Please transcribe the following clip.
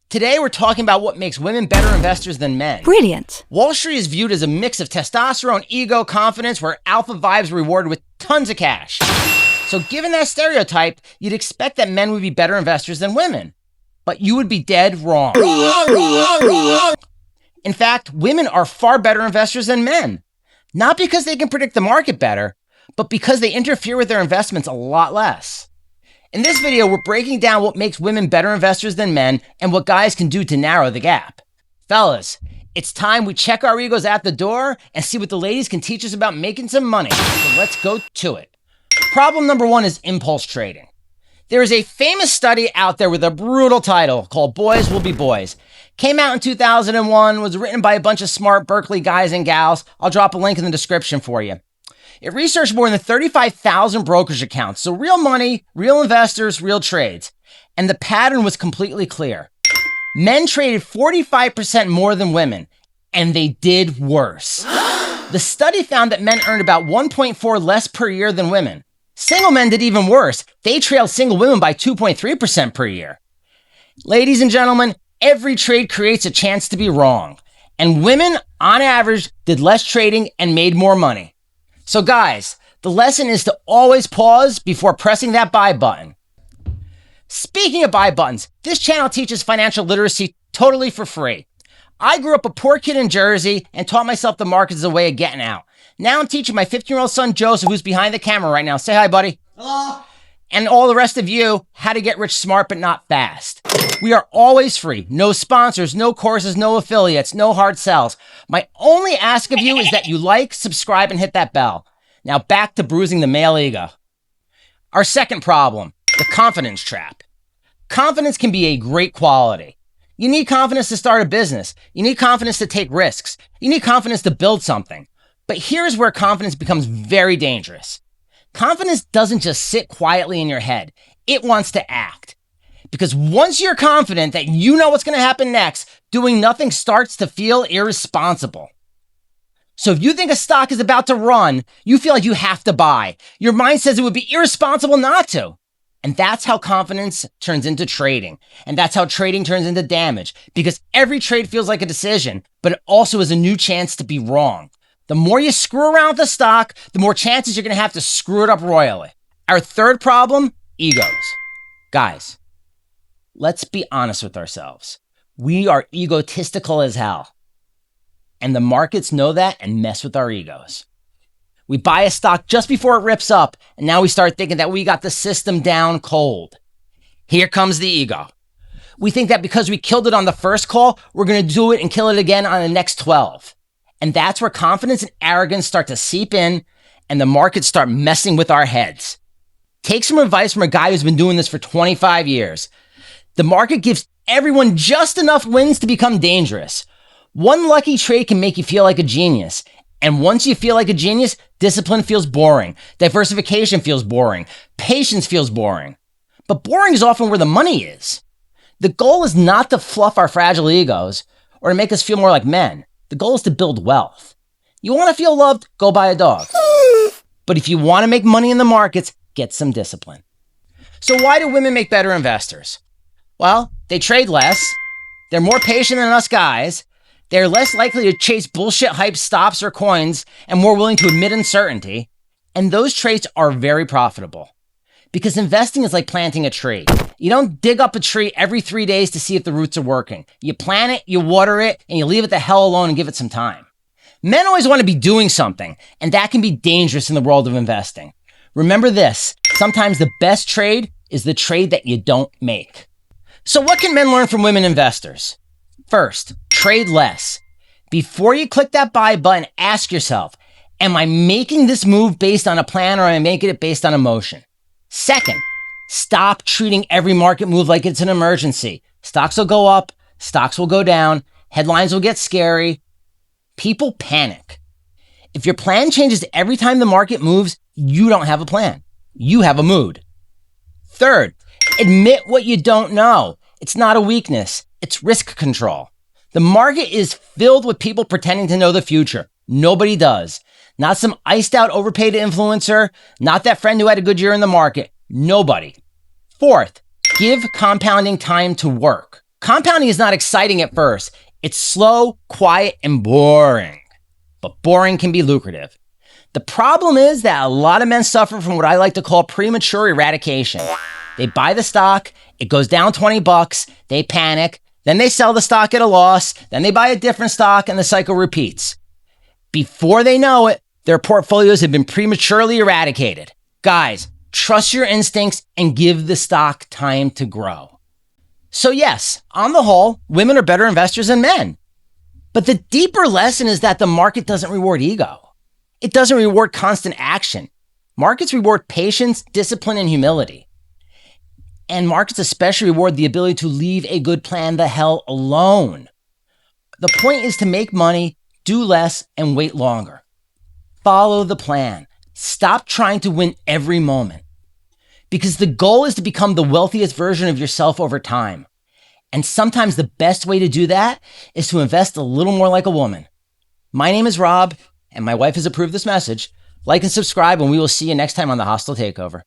Today, we're talking about what makes women better investors than men. Brilliant. Wall Street is viewed as a mix of testosterone, ego, confidence, where alpha vibes are rewarded with tons of cash. So given that stereotype, you'd expect that men would be better investors than women. But you would be dead wrong. In fact, women are far better investors than men. Not because they can predict the market better, but because they interfere with their investments a lot less. In this video, we're breaking down what makes women better investors than men and what guys can do to narrow the gap. Fellas, it's time we check our egos at the door and see what the ladies can teach us about making some money. So let's go to it. Problem number one is impulse trading. There is a famous study out there with a brutal title called Boys Will Be Boys. Came out in 2001, was written by a bunch of smart Berkeley guys and gals. I'll drop a link in the description for you. It researched more than 35,000 brokerage accounts, so real money, real investors, real trades. And the pattern was completely clear. Men traded 45% more than women, and they did worse. The study found that men earned about 1.4 less per year than women. Single men did even worse. They trailed single women by 2.3% per year. Ladies and gentlemen, every trade creates a chance to be wrong. And women, on average, did less trading and made more money. So guys, the lesson is to always pause before pressing that buy button. Speaking of buy buttons, this channel teaches financial literacy totally for free. I grew up a poor kid in Jersey and taught myself the markets as a way of getting out. Now I'm teaching my 15-year-old son, Joseph, who's behind the camera right now. Say hi, buddy. Hello. And all the rest of you, how to get rich smart but not fast. We are always free. No sponsors, no courses, no affiliates, no hard sells. My only ask of you is that you like, subscribe, and hit that bell. Now back to bruising the male ego. Our second problem, the confidence trap. Confidence can be a great quality. You need confidence to start a business. You need confidence to take risks. You need confidence to build something. But here's where confidence becomes very dangerous. Confidence doesn't just sit quietly in your head. It wants to act. Because once you're confident that you know what's going to happen next, doing nothing starts to feel irresponsible. So if you think a stock is about to run, you feel like you have to buy. Your mind says it would be irresponsible not to. And that's how confidence turns into trading. And that's how trading turns into damage. Because every trade feels like a decision, but it also is a new chance to be wrong. The more you screw around with the stock, the more chances you're going to have to screw it up royally. Our third problem, egos. Guys, let's be honest with ourselves. We are egotistical as hell. And the markets know that and mess with our egos. We buy a stock just before it rips up, and now we start thinking that we got the system down cold. Here comes the ego. We think that because we killed it on the first call, we're going to do it and kill it again on the next 12. And that's where confidence and arrogance start to seep in, and the markets start messing with our heads. Take some advice from a guy who's been doing this for 25 years. The market gives everyone just enough wins to become dangerous. One lucky trade can make you feel like a genius. And once you feel like a genius, discipline feels boring. Diversification feels boring. Patience feels boring. But boring is often where the money is. The goal is not to fluff our fragile egos or to make us feel more like men. The goal is to build wealth. You want to feel loved? Go buy a dog. But if you want to make money in the markets, get some discipline. So why do women make better investors? Well, they trade less. They're more patient than us guys. They're less likely to chase bullshit hype stops or coins and more willing to admit uncertainty. And those traits are very profitable. Because investing is like planting a tree. You don't dig up a tree every 3 days to see if the roots are working. You plant it, you water it, and you leave it the hell alone and give it some time. Men always want to be doing something, and that can be dangerous in the world of investing. Remember this, sometimes the best trade is the trade that you don't make. So what can men learn from women investors? First, trade less. Before you click that buy button, ask yourself, am I making this move based on a plan or am I making it based on emotion? Second, stop treating every market move like it's an emergency. Stocks will go up, stocks will go down, headlines will get scary. People panic. If your plan changes every time the market moves, you don't have a plan. You have a mood. Third, admit what you don't know. It's not a weakness. It's risk control. The market is filled with people pretending to know the future. Nobody does. Not some iced out overpaid influencer. Not that friend who had a good year in the market. Nobody. Fourth, give compounding time to work. Compounding is not exciting at first. It's slow, quiet, and boring. But boring can be lucrative. The problem is that a lot of men suffer from what I like to call premature eradication. They buy the stock, it goes down $20, they panic, then they sell the stock at a loss, then they buy a different stock, and the cycle repeats. Before they know it, their portfolios have been prematurely eradicated. Guys, trust your instincts and give the stock time to grow. So yes, on the whole, women are better investors than men. But the deeper lesson is that the market doesn't reward ego. It doesn't reward constant action. Markets reward patience, discipline, and humility. And markets especially reward the ability to leave a good plan the hell alone. The point is to make money, do less, and wait longer. Follow the plan. Stop trying to win every moment. Because the goal is to become the wealthiest version of yourself over time. And sometimes the best way to do that is to invest a little more like a woman. My name is Rob, and my wife has approved this message. Like and subscribe, and we will see you next time on The Hostile Takeover.